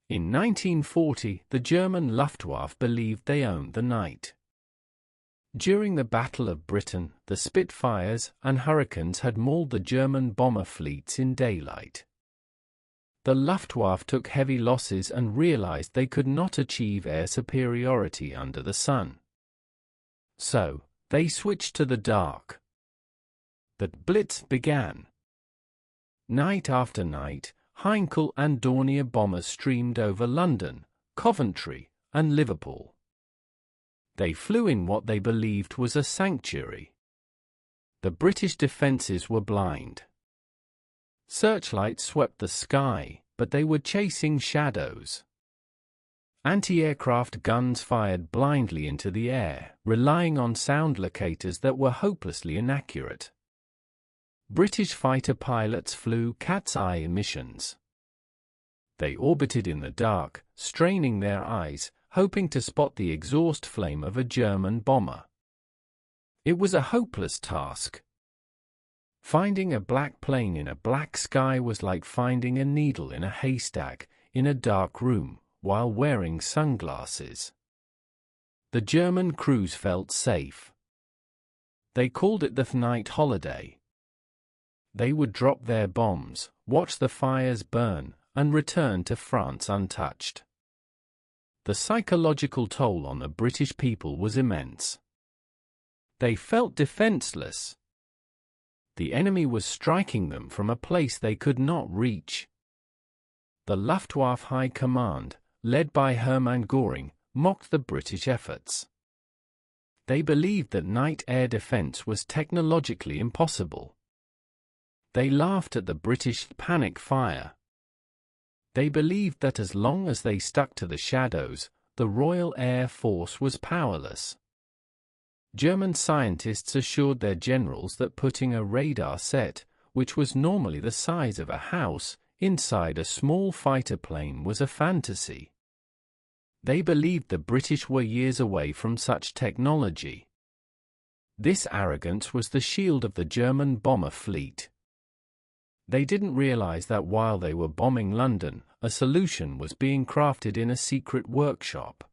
In 1940, the German Luftwaffe believed they owned the night. During the Battle of Britain, the Spitfires and Hurricanes had mauled the German bomber fleets in daylight. The Luftwaffe took heavy losses and realized they could not achieve air superiority under the sun. So, they switched to the dark. The Blitz began. Night after night, Heinkel and Dornier bombers streamed over London, Coventry, and Liverpool. They flew in what they believed was a sanctuary. The British defences were blind. Searchlights swept the sky, but they were chasing shadows. Anti-aircraft guns fired blindly into the air, relying on sound locators that were hopelessly inaccurate. British fighter pilots flew cat's eye missions. They orbited in the dark, straining their eyes, hoping to spot the exhaust flame of a German bomber. It was a hopeless task. Finding a black plane in a black sky was like finding a needle in a haystack, in a dark room, while wearing sunglasses. The German crews felt safe. They called it the night holiday. They would drop their bombs, watch the fires burn, and return to France untouched. The psychological toll on the British people was immense. They felt defenseless. The enemy was striking them from a place they could not reach. The Luftwaffe High Command, led by Hermann Göring, mocked the British efforts. They believed that night air defense was technologically impossible. They laughed at the British panic fire. They believed that as long as they stuck to the shadows, the Royal Air Force was powerless. German scientists assured their generals that putting a radar set, which was normally the size of a house, inside a small fighter plane was a fantasy. They believed the British were years away from such technology. This arrogance was the shield of the German bomber fleet. They didn't realize that while they were bombing London, a solution was being crafted in a secret workshop.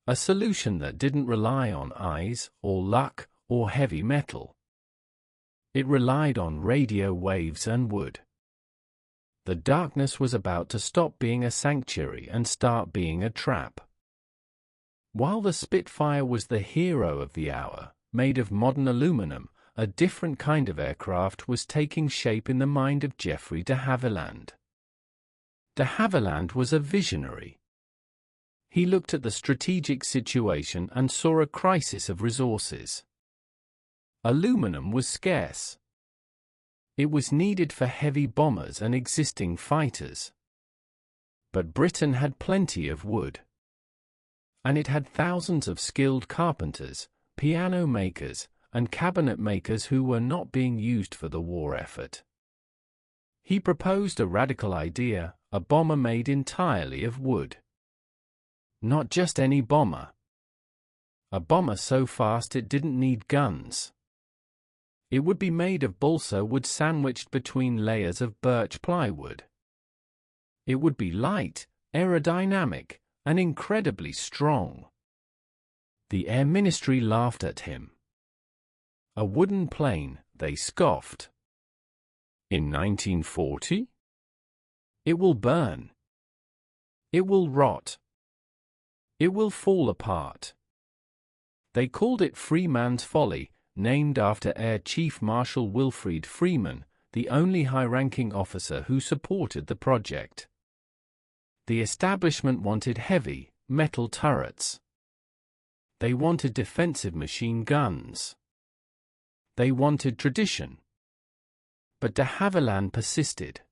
A solution that didn't rely on eyes, or luck, or heavy metal. It relied on radio waves and wood. The darkness was about to stop being a sanctuary and start being a trap. While the Spitfire was the hero of the hour, made of modern aluminum, a different kind of aircraft was taking shape in the mind of Geoffrey de Havilland. De Havilland was a visionary. He looked at the strategic situation and saw a crisis of resources. Aluminum was scarce. It was needed for heavy bombers and existing fighters. But Britain had plenty of wood. And it had thousands of skilled carpenters, piano makers, and cabinet makers who were not being used for the war effort. He proposed a radical idea, a bomber made entirely of wood. Not just any bomber. A bomber so fast it didn't need guns. It would be made of balsa wood sandwiched between layers of birch plywood. It would be light, aerodynamic, and incredibly strong. The Air Ministry laughed at him. A wooden plane, they scoffed. In 1940? It will burn. It will rot. It will fall apart. They called it Freeman's Folly, named after Air Chief Marshal Wilfrid Freeman, the only high-ranking officer who supported the project. The establishment wanted heavy, metal turrets. They wanted defensive machine guns. They wanted tradition. But de Havilland persisted.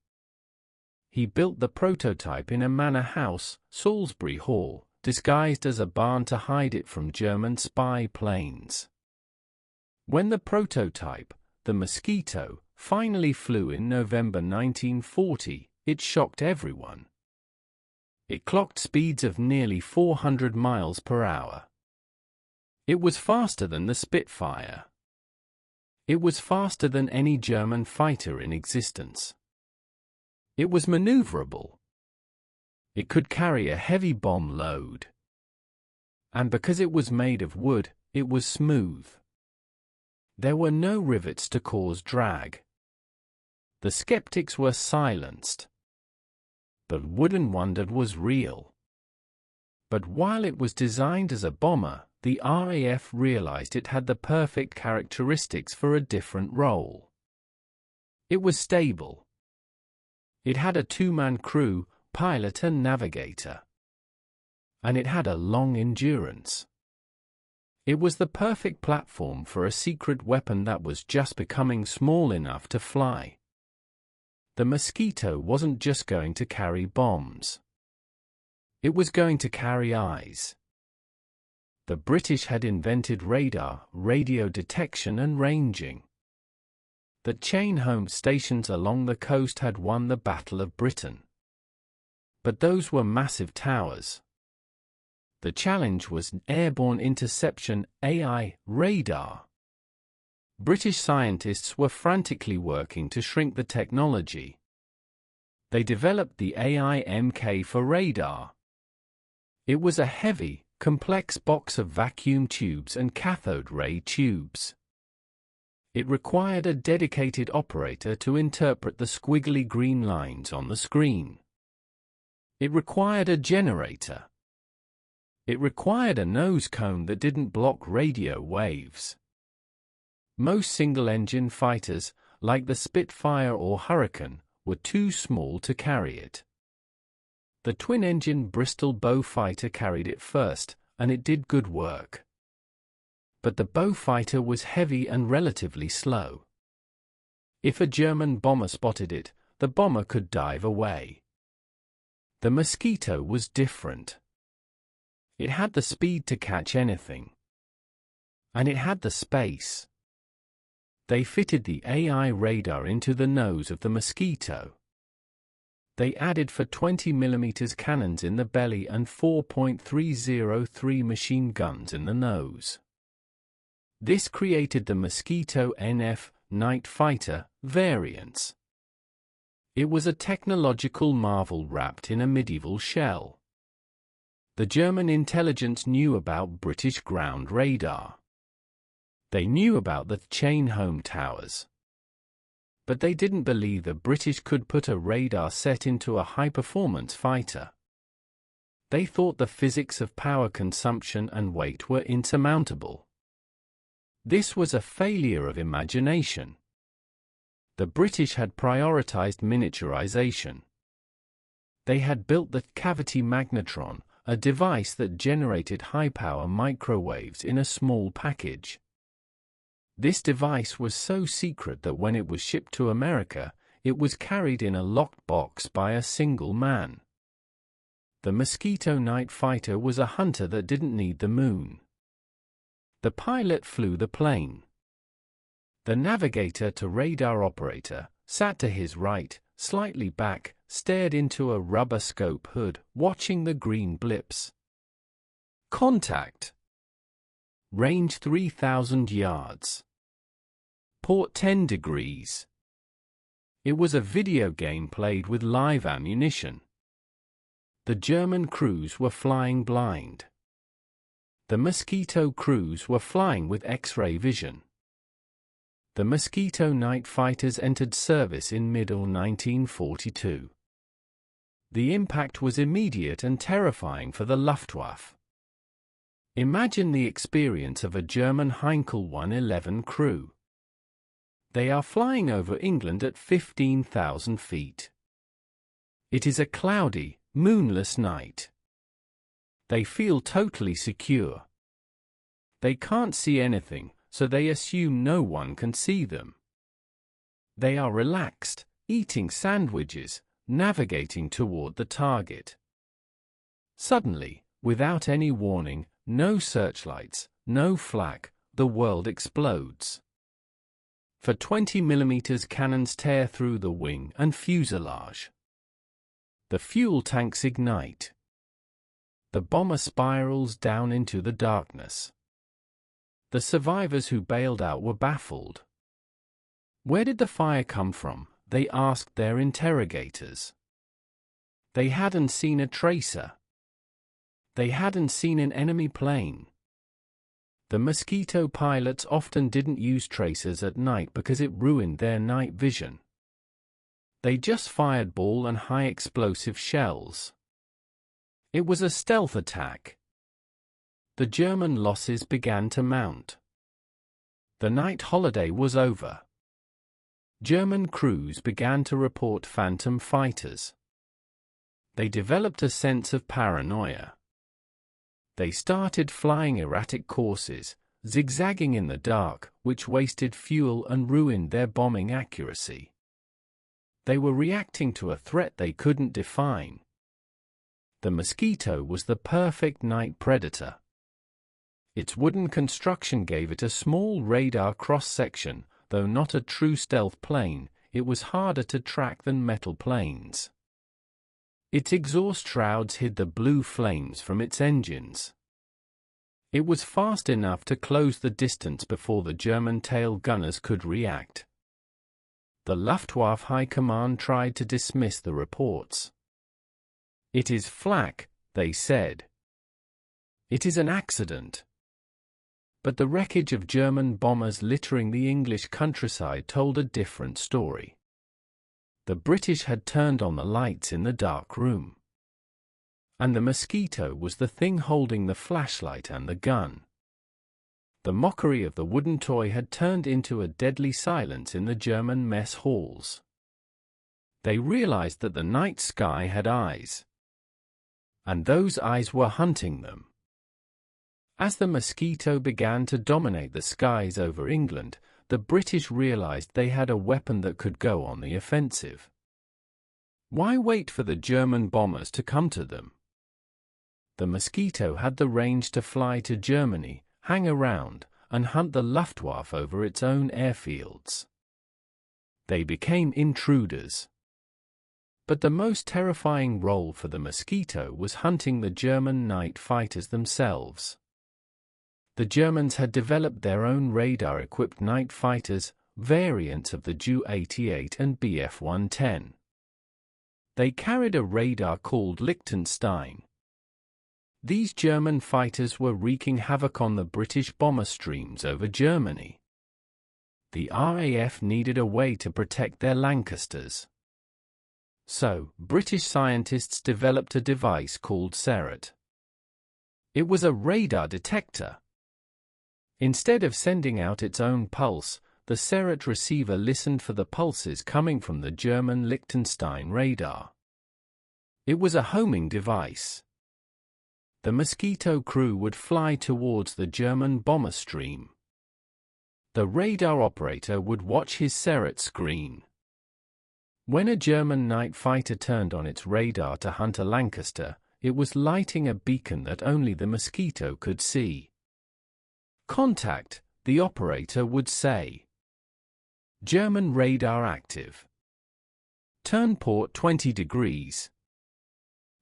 He built the prototype in a manor house, Salisbury Hall, disguised as a barn to hide it from German spy planes. When the prototype, the Mosquito, finally flew in November 1940, it shocked everyone. It clocked speeds of nearly 400 miles per hour. It was faster than the Spitfire. It was faster than any German fighter in existence. It was maneuverable. It could carry a heavy bomb load. And because it was made of wood, it was smooth. There were no rivets to cause drag. The skeptics were silenced. But Wooden wondered was real. But while it was designed as a bomber, the RAF realized it had the perfect characteristics for a different role. It was stable. It had a two-man crew, pilot and navigator. And it had a long endurance. It was the perfect platform for a secret weapon that was just becoming small enough to fly. The Mosquito wasn't just going to carry bombs. It was going to carry eyes. The British had invented radar, radio detection and ranging. The chain home stations along the coast had won the Battle of Britain. But those were massive towers. The challenge was airborne interception, AI, radar. British scientists were frantically working to shrink the technology. They developed the AIMK for radar. It was a heavy, complex box of vacuum tubes and cathode ray tubes. It required a dedicated operator to interpret the squiggly green lines on the screen. It required a generator. It required a nose cone that didn't block radio waves. Most single-engine fighters, like the Spitfire or Hurricane, were too small to carry it. The twin-engine Bristol Beaufighter carried it first, and it did good work. But the Beaufighter was heavy and relatively slow. If a German bomber spotted it, the bomber could dive away. The Mosquito was different. It had the speed to catch anything. And it had the space. They fitted the AI radar into the nose of the Mosquito. They added for 20mm cannons in the belly and 4.303 machine guns in the nose. This created the Mosquito NF, Night Fighter, variants. It was a technological marvel wrapped in a medieval shell. The German intelligence knew about British ground radar. They knew about the chain home towers. But they didn't believe the British could put a radar set into a high-performance fighter. They thought the physics of power consumption and weight were insurmountable. This was a failure of imagination. The British had prioritized miniaturization. They had built the cavity magnetron, a device that generated high-power microwaves in a small package. This device was so secret that when it was shipped to America, it was carried in a locked box by a single man. The Mosquito Night Fighter was a hunter that didn't need the moon. The pilot flew the plane. The navigator to radar operator sat to his right, slightly back, stared into a rubber scope hood, watching the green blips. Contact. Range 3,000 yards. Port 10 degrees. It was a video game played with live ammunition. The German crews were flying blind. The Mosquito crews were flying with X-ray vision. The Mosquito Night Fighters entered service in mid-1942. The impact was immediate and terrifying for the Luftwaffe. Imagine the experience of a German Heinkel 111 crew. They are flying over England at 15,000 feet. It is a cloudy, moonless night. They feel totally secure. They can't see anything, so they assume no one can see them. They are relaxed, eating sandwiches, navigating toward the target. Suddenly, without any warning, no searchlights, no flak, the world explodes. For 20mm cannons tear through the wing and fuselage. The fuel tanks ignite. The bomber spirals down into the darkness. The survivors who bailed out were baffled. Where did the fire come from? They asked their interrogators. They hadn't seen a tracer. They hadn't seen an enemy plane. The Mosquito pilots often didn't use tracers at night because it ruined their night vision. They just fired ball and high explosive shells. It was a stealth attack. The German losses began to mount. The night holiday was over. German crews began to report phantom fighters. They developed a sense of paranoia. They started flying erratic courses, zigzagging in the dark, which wasted fuel and ruined their bombing accuracy. They were reacting to a threat they couldn't define. The Mosquito was the perfect night predator. Its wooden construction gave it a small radar cross-section. Though not a true stealth plane, it was harder to track than metal planes. Its exhaust shrouds hid the blue flames from its engines. It was fast enough to close the distance before the German tail gunners could react. The Luftwaffe High Command tried to dismiss the reports. "It is flak," they said. "It is an accident." But the wreckage of German bombers littering the English countryside told a different story. The British had turned on the lights in the dark room. And the Mosquito was the thing holding the flashlight and the gun. The mockery of the wooden toy had turned into a deadly silence in the German mess halls. They realized that the night sky had eyes. And those eyes were hunting them. As the Mosquito began to dominate the skies over England, the British realized they had a weapon that could go on the offensive. Why wait for the German bombers to come to them? The Mosquito had the range to fly to Germany, hang around, and hunt the Luftwaffe over its own airfields. They became intruders. But the most terrifying role for the Mosquito was hunting the German night fighters themselves. The Germans had developed their own radar-equipped night fighters, variants of the Ju-88 and Bf-110. They carried a radar called Liechtenstein. These German fighters were wreaking havoc on the British bomber streams over Germany. The RAF needed a way to protect their Lancasters. So, British scientists developed a device called Serrat. It was a radar detector. Instead of sending out its own pulse, the Serrat receiver listened for the pulses coming from the German Liechtenstein radar. It was a homing device. The Mosquito crew would fly towards the German bomber stream. The radar operator would watch his Serrat screen. When a German night fighter turned on its radar to hunt a Lancaster, it was lighting a beacon that only the Mosquito could see. "Contact," the operator would say. "German radar active. Turn port 20 degrees."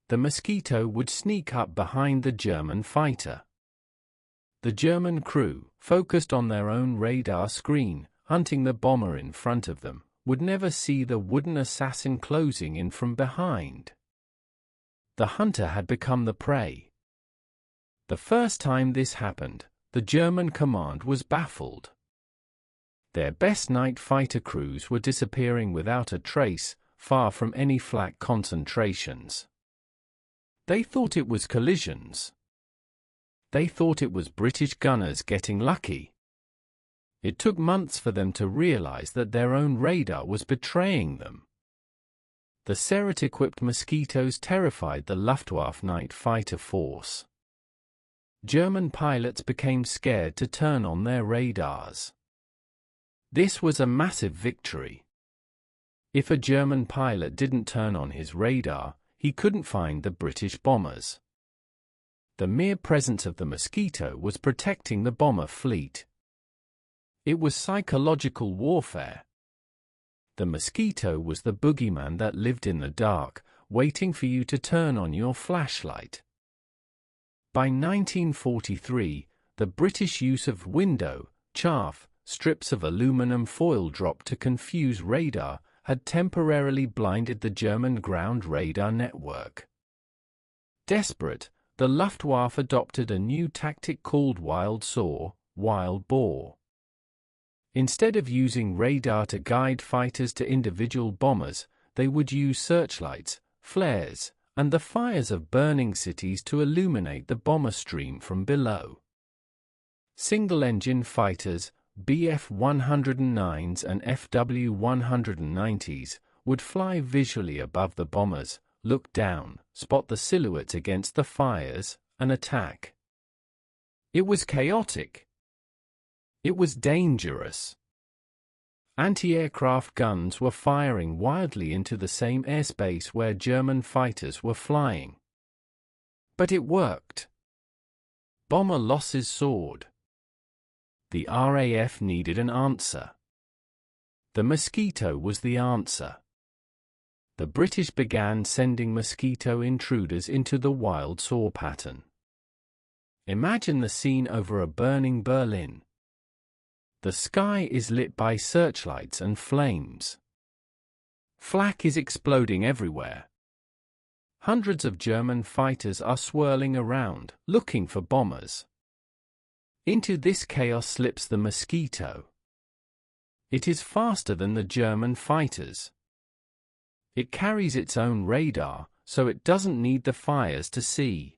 The Mosquito would sneak up behind the German fighter. The German crew, focused on their own radar screen, hunting the bomber in front of them, would never see the wooden assassin closing in from behind. The hunter had become the prey. The first time this happened, the German command was baffled. Their best night fighter crews were disappearing without a trace, far from any flak concentrations. They thought it was collisions. They thought it was British gunners getting lucky. It took months for them to realize that their own radar was betraying them. The Serrat-equipped Mosquitoes terrified the Luftwaffe night fighter force. German pilots became scared to turn on their radars. This was a massive victory. If a German pilot didn't turn on his radar, he couldn't find the British bombers. The mere presence of the Mosquito was protecting the bomber fleet. It was psychological warfare. The Mosquito was the boogeyman that lived in the dark, waiting for you to turn on your flashlight. By 1943, the British use of window, chaff, strips of aluminum foil dropped to confuse radar, had temporarily blinded the German ground radar network. Desperate, the Luftwaffe adopted a new tactic called wild saw, wild boar. Instead of using radar to guide fighters to individual bombers, they would use searchlights, flares, and the fires of burning cities to illuminate the bomber stream from below. Single-engine fighters, Bf-109s and Fw-190s, would fly visually above the bombers, look down, spot the silhouettes against the fires, and attack. It was chaotic. It was dangerous. Anti-aircraft guns were firing wildly into the same airspace where German fighters were flying. But it worked. Bomber losses soared. The RAF needed an answer. The Mosquito was the answer. The British began sending Mosquito intruders into the wild saw pattern. Imagine the scene over a burning Berlin. The sky is lit by searchlights and flames. Flak is exploding everywhere. Hundreds of German fighters are swirling around, looking for bombers. Into this chaos slips the Mosquito. It is faster than the German fighters. It carries its own radar, so it doesn't need the fires to see.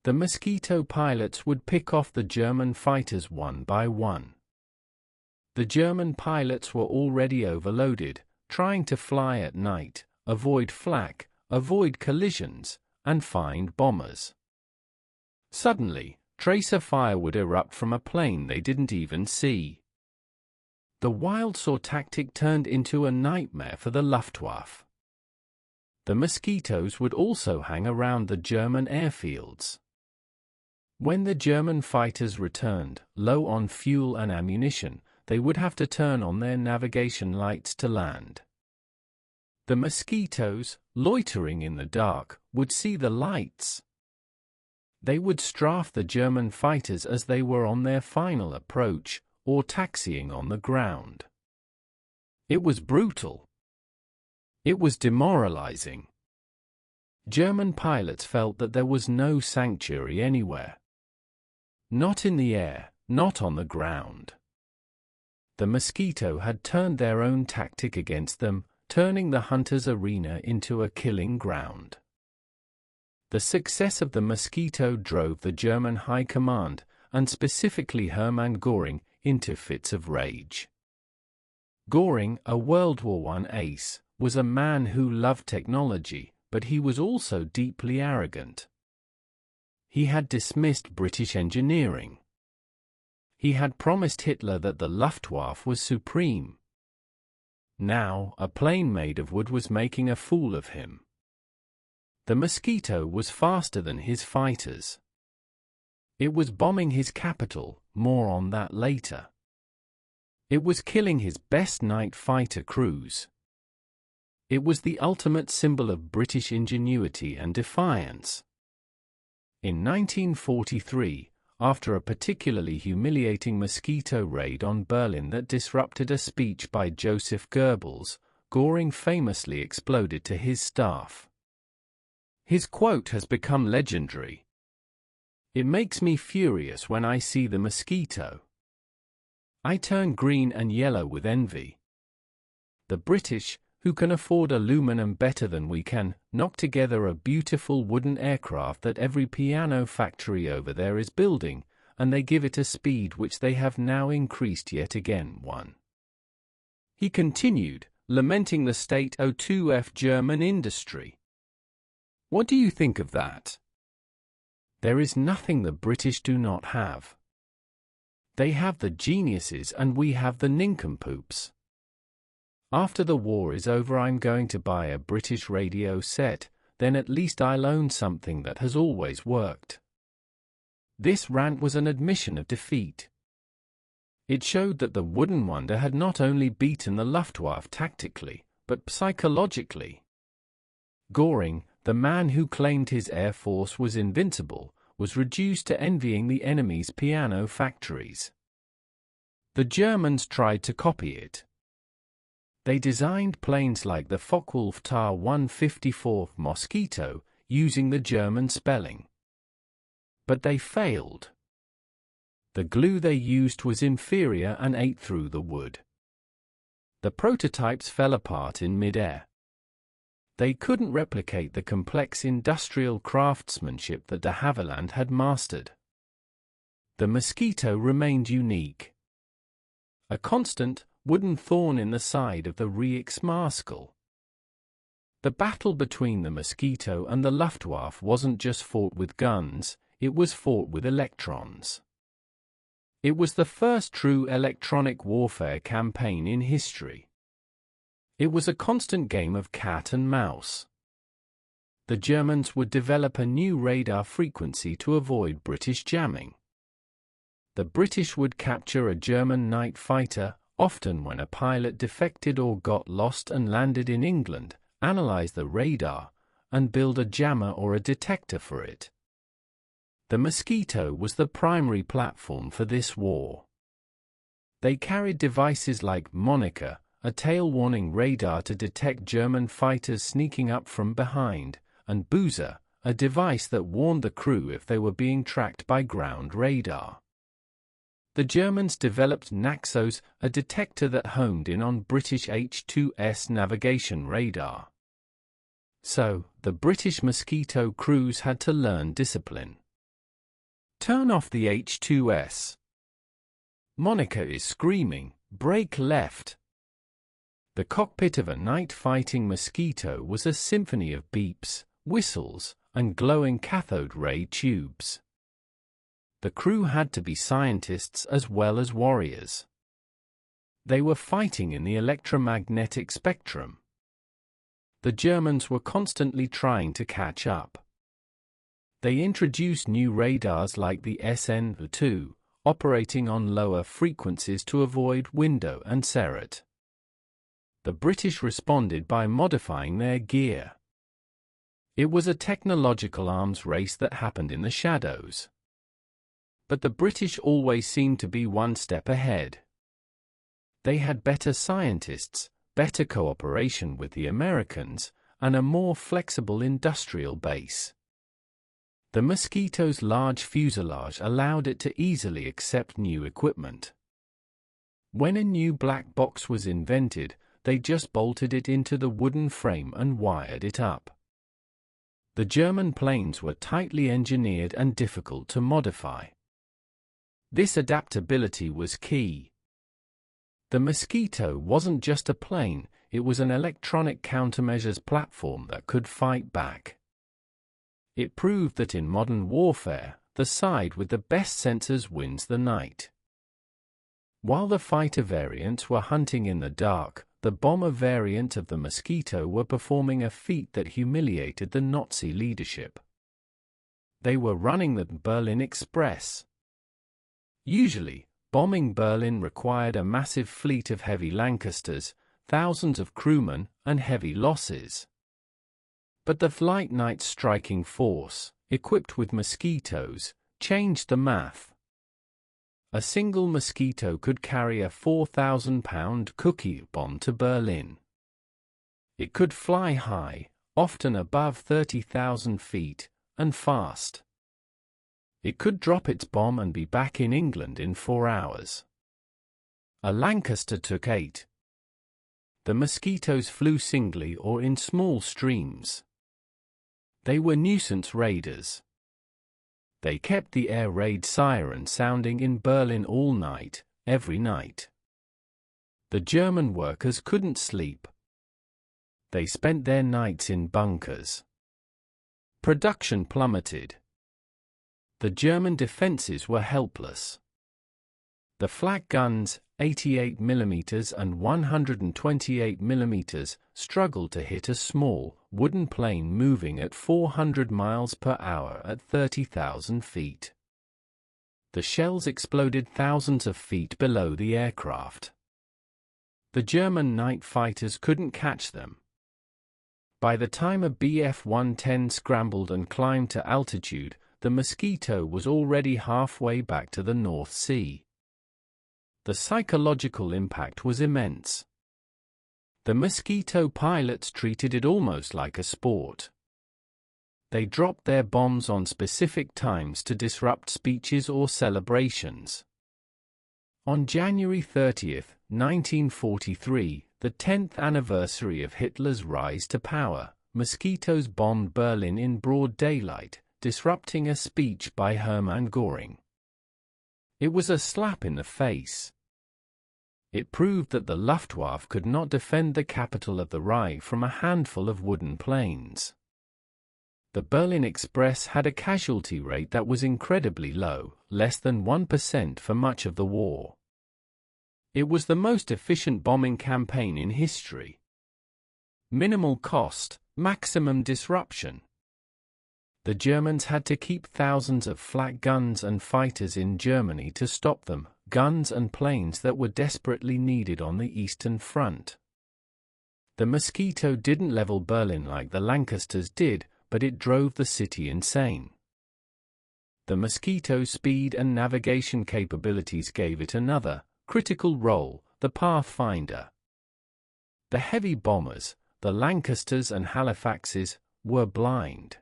The Mosquito pilots would pick off the German fighters one by one. The German pilots were already overloaded, trying to fly at night, avoid flak, avoid collisions, and find bombers. Suddenly, tracer fire would erupt from a plane they didn't even see. The wild saw tactic turned into a nightmare for the Luftwaffe. The Mosquitoes would also hang around the German airfields. When the German fighters returned, low on fuel and ammunition, they would have to turn on their navigation lights to land. The Mosquitoes, loitering in the dark, would see the lights. They would strafe the German fighters as they were on their final approach, or taxiing on the ground. It was brutal. It was demoralizing. German pilots felt that there was no sanctuary anywhere. Not in the air, not on the ground. The Mosquito had turned their own tactic against them, turning the hunter's arena into a killing ground. The success of the Mosquito drove the German High Command, and specifically Hermann Göring, into fits of rage. Göring, a World War I ace, was a man who loved technology, but he was also deeply arrogant. He had dismissed British engineering. He had promised Hitler that the Luftwaffe was supreme. Now, a plane made of wood was making a fool of him. The Mosquito was faster than his fighters. It was bombing his capital, more on that later. It was killing his best night fighter crews. It was the ultimate symbol of British ingenuity and defiance. In 1943, after a particularly humiliating Mosquito raid on Berlin that disrupted a speech by Joseph Goebbels, Göring famously exploded to his staff. His quote has become legendary. "It makes me furious when I see the Mosquito. I turn green and yellow with envy. The British, who can afford aluminum better than we can, knock together a beautiful wooden aircraft that every piano factory over there is building, and they give it a speed which they have now increased yet again one." He continued, lamenting the state of German industry. What do you think of that? There is nothing the British do not have. They have the geniuses and we have the nincompoops. After the war is over, I'm going to buy a British radio set, then at least I'll own something that has always worked. This rant was an admission of defeat. It showed that the Wooden Wonder had not only beaten the Luftwaffe tactically, but psychologically. Göring, the man who claimed his air force was invincible, was reduced to envying the enemy's piano factories. The Germans tried to copy it. They designed planes like the Focke-Wulf Ta-154 Mosquito, using the German spelling. But they failed. The glue they used was inferior and ate through the wood. The prototypes fell apart in mid-air. They couldn't replicate the complex industrial craftsmanship that de Havilland had mastered. The Mosquito remained unique. A constant, wooden thorn in the side of the Reichsmarschall. The battle between the Mosquito and the Luftwaffe wasn't just fought with guns, it was fought with electrons. It was the first true electronic warfare campaign in history. It was a constant game of cat and mouse. The Germans would develop a new radar frequency to avoid British jamming. The British would capture a German night fighter, often when a pilot defected or got lost and landed in England, analyze the radar, and build a jammer or a detector for it. The Mosquito was the primary platform for this war. They carried devices like Monica, a tail-warning radar to detect German fighters sneaking up from behind, and Boozer, a device that warned the crew if they were being tracked by ground radar. The Germans developed Naxos, a detector that homed in on British H-2S navigation radar. So, the British Mosquito crews had to learn discipline. Turn off the H-2S. Monica is screaming, brake left. The cockpit of a night-fighting Mosquito was a symphony of beeps, whistles, and glowing cathode ray tubes. The crew had to be scientists as well as warriors. They were fighting in the electromagnetic spectrum. The Germans were constantly trying to catch up. They introduced new radars like the SN-2, operating on lower frequencies to avoid window and Serret. The British responded by modifying their gear. It was a technological arms race that happened in the shadows. But the British always seemed to be one step ahead. They had better scientists, better cooperation with the Americans, and a more flexible industrial base. The Mosquito's large fuselage allowed it to easily accept new equipment. When a new black box was invented, they just bolted it into the wooden frame and wired it up. The German planes were tightly engineered and difficult to modify. This adaptability was key. The Mosquito wasn't just a plane, it was an electronic countermeasures platform that could fight back. It proved that in modern warfare, the side with the best sensors wins the night. While the fighter variants were hunting in the dark, the bomber variant of the Mosquito were performing a feat that humiliated the Nazi leadership. They were running the Berlin Express. Usually, bombing Berlin required a massive fleet of heavy Lancasters, thousands of crewmen, and heavy losses. But the Flight Night striking force, equipped with Mosquitoes, changed the math. A single Mosquito could carry a 4,000-pound cookie bomb to Berlin. It could fly high, often above 30,000 feet, and fast. It could drop its bomb and be back in England in 4 hours. A Lancaster took 8. The Mosquitoes flew singly or in small streams. They were nuisance raiders. They kept the air raid siren sounding in Berlin all night, every night. The German workers couldn't sleep. They spent their nights in bunkers. Production plummeted. The German defenses were helpless. The flak guns, 88mm and 128mm, struggled to hit a small, wooden plane moving at 400 miles per hour at 30,000 feet. The shells exploded thousands of feet below the aircraft. The German night fighters couldn't catch them. By the time a Bf-110 scrambled and climbed to altitude, the Mosquito was already halfway back to the North Sea. The psychological impact was immense. The Mosquito pilots treated it almost like a sport. They dropped their bombs on specific times to disrupt speeches or celebrations. On January 30, 1943, the 10th anniversary of Hitler's rise to power, Mosquitoes bombed Berlin in broad daylight, disrupting a speech by Hermann Göring. It was a slap in the face. It proved that the Luftwaffe could not defend the capital of the Reich from a handful of wooden planes. The Berlin Express had a casualty rate that was incredibly low, less than 1% for much of the war. It was the most efficient bombing campaign in history. Minimal cost, maximum disruption. The Germans had to keep thousands of flak guns and fighters in Germany to stop them, guns and planes that were desperately needed on the Eastern Front. The Mosquito didn't level Berlin like the Lancasters did, but it drove the city insane. The Mosquito's speed and navigation capabilities gave it another, critical role, the Pathfinder. The heavy bombers, the Lancasters and Halifaxes, were blind.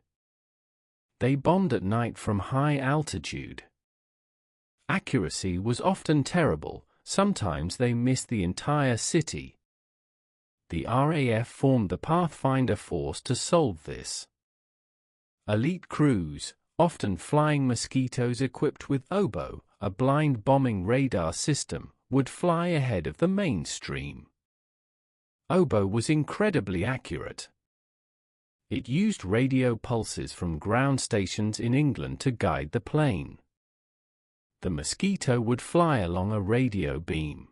They bombed at night from high altitude. Accuracy was often terrible, sometimes they missed the entire city. The RAF formed the Pathfinder Force to solve this. Elite crews, often flying Mosquitoes equipped with oboe, a blind bombing radar system, would fly ahead of the mainstream. Oboe was incredibly accurate. It used radio pulses from ground stations in England to guide the plane. The Mosquito would fly along a radio beam.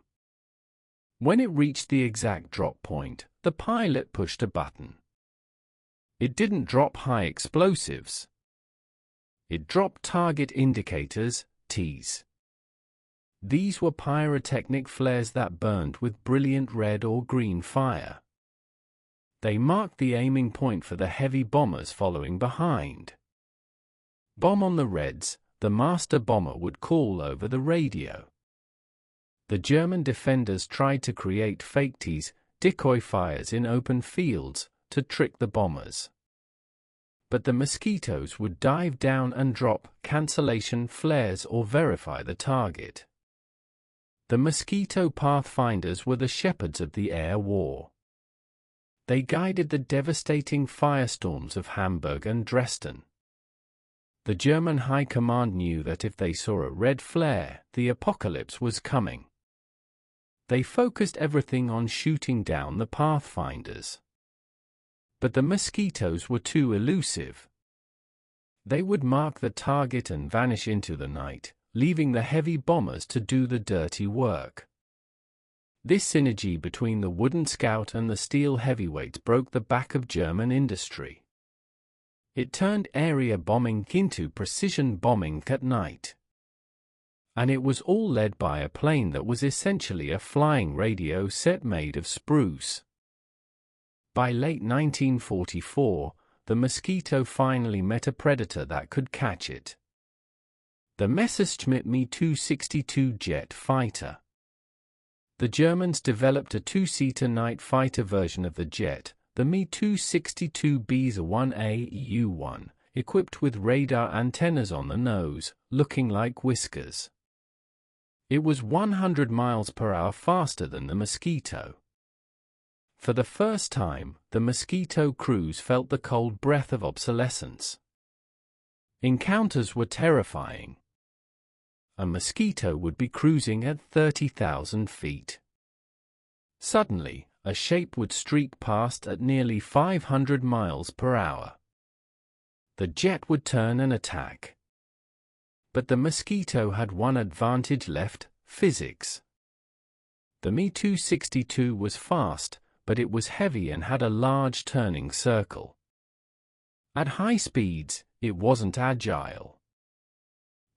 When it reached the exact drop point, the pilot pushed a button. It didn't drop high explosives. It dropped target indicators, TIs. These were pyrotechnic flares that burned with brilliant red or green fire. They marked the aiming point for the heavy bombers following behind. Bomb on the reds, the master bomber would call over the radio. The German defenders tried to create fake TIs, decoy fires in open fields, to trick the bombers. But the Mosquitoes would dive down and drop cancellation flares or verify the target. The Mosquito Pathfinders were the shepherds of the air war. They guided the devastating firestorms of Hamburg and Dresden. The German High Command knew that if they saw a red flare, the apocalypse was coming. They focused everything on shooting down the Pathfinders. But the Mosquitoes were too elusive. They would mark the target and vanish into the night, leaving the heavy bombers to do the dirty work. This synergy between the wooden scout and the steel heavyweights broke the back of German industry. It turned area bombing into precision bombing at night. And it was all led by a plane that was essentially a flying radio set made of spruce. By late 1944, the Mosquito finally met a predator that could catch it. The Messerschmitt Me-262 jet fighter. The Germans developed a two-seater night fighter version of the jet, the Me-262 BZ-1A-EU-1, equipped with radar antennas on the nose, looking like whiskers. It was 100 miles per hour faster than the Mosquito. For the first time, the Mosquito crews felt the cold breath of obsolescence. Encounters were terrifying. A Mosquito would be cruising at 30,000 feet. Suddenly, a shape would streak past at nearly 500 miles per hour. The jet would turn and attack. But the Mosquito had one advantage left: physics. The Me-262 was fast, but it was heavy and had a large turning circle. At high speeds, it wasn't agile.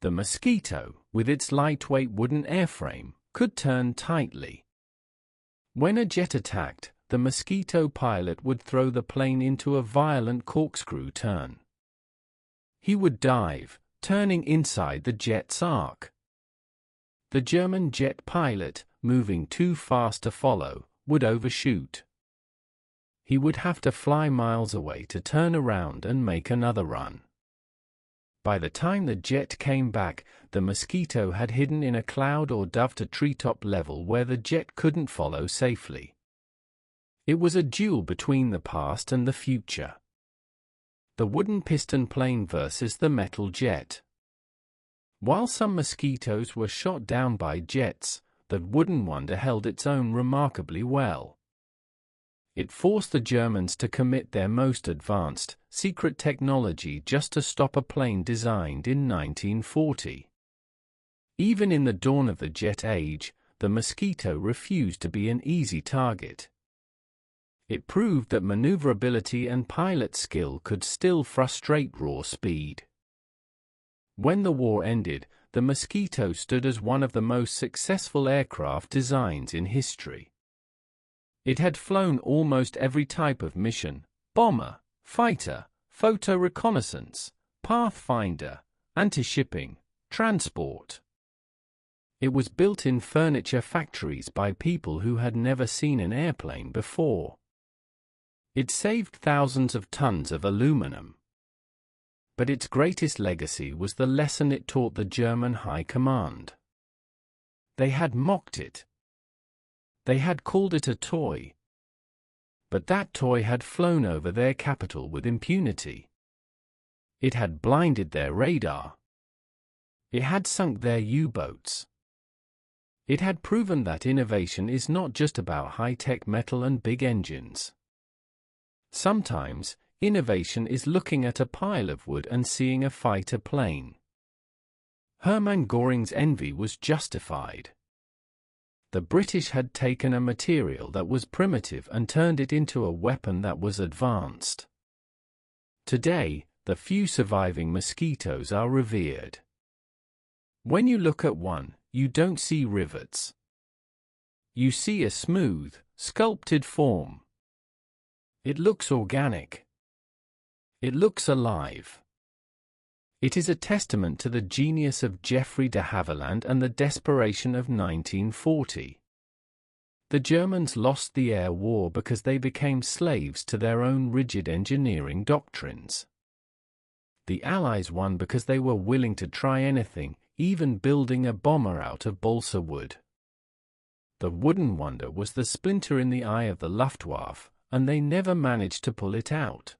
The Mosquito, with its lightweight wooden airframe, could turn tightly. When a jet attacked, the Mosquito pilot would throw the plane into a violent corkscrew turn. He would dive, turning inside the jet's arc. The German jet pilot, moving too fast to follow, would overshoot. He would have to fly miles away to turn around and make another run. By the time the jet came back, the Mosquito had hidden in a cloud or dove at treetop level where the jet couldn't follow safely. It was a duel between the past and the future. The wooden piston plane versus the metal jet. While some Mosquitoes were shot down by jets, the wooden wonder held its own remarkably well. It forced the Germans to commit their most advanced, secret technology just to stop a plane designed in 1940. Even in the dawn of the jet age, the Mosquito refused to be an easy target. It proved that maneuverability and pilot skill could still frustrate raw speed. When the war ended, the Mosquito stood as one of the most successful aircraft designs in history. It had flown almost every type of mission: bomber, fighter, photo reconnaissance, pathfinder, anti-shipping, transport. It was built in furniture factories by people who had never seen an airplane before. It saved thousands of tons of aluminum. But its greatest legacy was the lesson it taught the German High Command. They had mocked it. They had called it a toy. But that toy had flown over their capital with impunity. It had blinded their radar. It had sunk their U-boats. It had proven that innovation is not just about high-tech metal and big engines. Sometimes, innovation is looking at a pile of wood and seeing a fighter plane. Hermann Göring's envy was justified. The British had taken a material that was primitive and turned it into a weapon that was advanced. Today, the few surviving Mosquitoes are revered. When you look at one, you don't see rivets. You see a smooth, sculpted form. It looks organic. It looks alive. It is a testament to the genius of Geoffrey de Havilland and the desperation of 1940. The Germans lost the air war because they became slaves to their own rigid engineering doctrines. The Allies won because they were willing to try anything, even building a bomber out of balsa wood. The wooden wonder was the splinter in the eye of the Luftwaffe, and they never managed to pull it out.